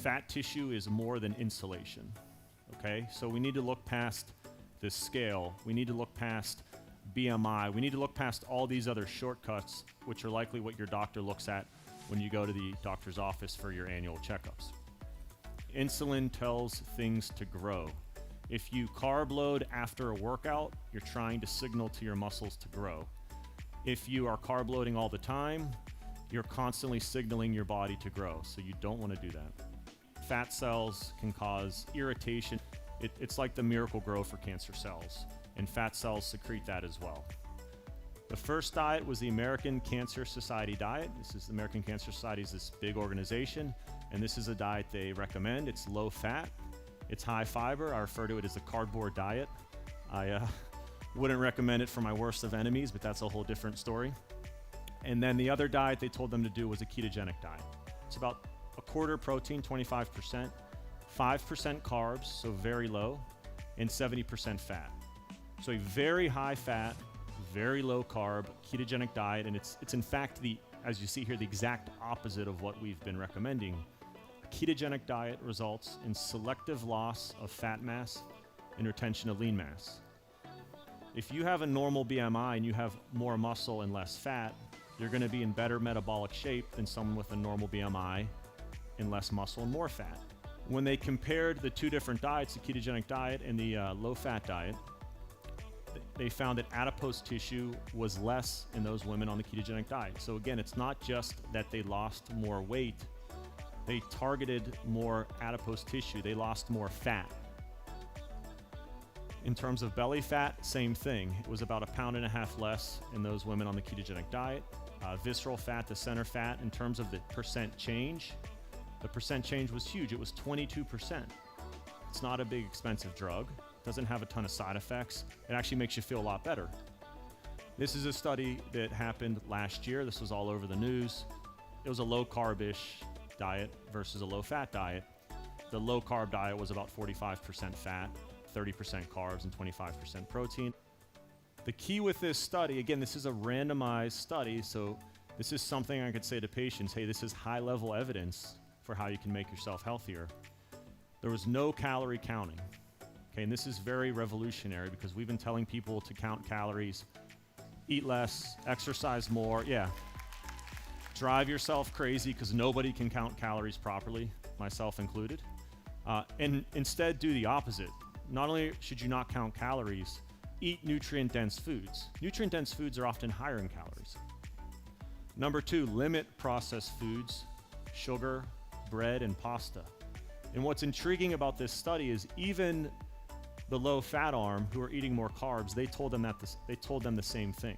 fat tissue is more than insulation, okay? So we need to look past this scale. We need to look past BMI. We need to look past all these other shortcuts, which are likely what your doctor looks at when you go to the doctor's office for your annual checkups. Insulin tells things to grow. If you carb load after a workout, you're trying to signal to your muscles to grow. If you are carb loading all the time, you're constantly signaling your body to grow, so you don't want to do that. Fat cells can cause irritation. It's like the miracle grow for cancer cells, and fat cells secrete that as well. The first diet was the American Cancer Society diet. The American Cancer Society is this big organization, and this is a diet they recommend. It's low fat, it's high fiber. I refer to it as the cardboard diet. I wouldn't recommend it for my worst of enemies, but that's a whole different story. And then the other diet they told them to do was a ketogenic diet. It's about a quarter protein, 25%, 5% carbs, so very low, and 70% fat. So a very high fat, very low carb, ketogenic diet, and it's in fact as you see here, the exact opposite of what we've been recommending. A ketogenic diet results in selective loss of fat mass and retention of lean mass. If you have a normal BMI and you have more muscle and less fat, you're going to be in better metabolic shape than someone with a normal BMI and less muscle and more fat. When they compared the two different diets, the ketogenic diet and the low-fat diet, they found that adipose tissue was less in those women on the ketogenic diet. So again, it's not just that they lost more weight, they targeted more adipose tissue, they lost more fat. In terms of belly fat, same thing. It was about 1.5 pounds less in those women on the ketogenic diet. Visceral fat, the center fat, in terms of the percent change, the percent change was huge. It was 22%. It's not a big expensive drug. Doesn't have a ton of side effects. It actually makes you feel a lot better. This is a study that happened last year. This was all over the news. It was a low carb-ish diet versus a low fat diet. The low carb diet was about 45% fat, 30% carbs, and 25% protein. The key with this study, again, this is a randomized study, so this is something I could say to patients, hey, this is high-level evidence for how you can make yourself healthier. There was no calorie counting. Okay, and this is very revolutionary because we've been telling people to count calories, eat less, exercise more, drive yourself crazy because nobody can count calories properly, myself included, and instead do the opposite. Not only should you not count calories, eat nutrient-dense foods. Nutrient-dense foods are often higher in calories. Number 2, limit processed foods, sugar, bread, and pasta. And what's intriguing about this study is even the low-fat arm, who are eating more carbs, they told them the same thing.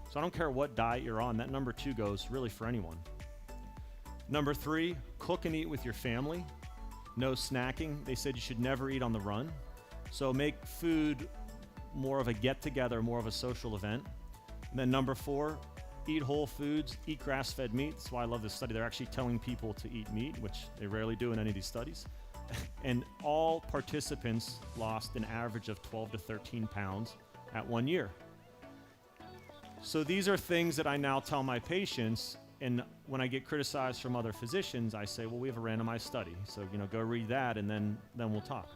So I don't care what diet you're on, that number 2 goes really for anyone. Number 3, cook and eat with your family. No snacking. They said you should never eat on the run. So make food more of a get-together, more of a social event. And then number 4, eat whole foods, eat grass-fed meat. That's why I love this study. They're actually telling people to eat meat, which they rarely do in any of these studies. And all participants lost an average of 12 to 13 pounds at 1 year. So these are things that I now tell my patients, and when I get criticized from other physicians, I say, well, we have a randomized study. So, go read that, and then we'll talk.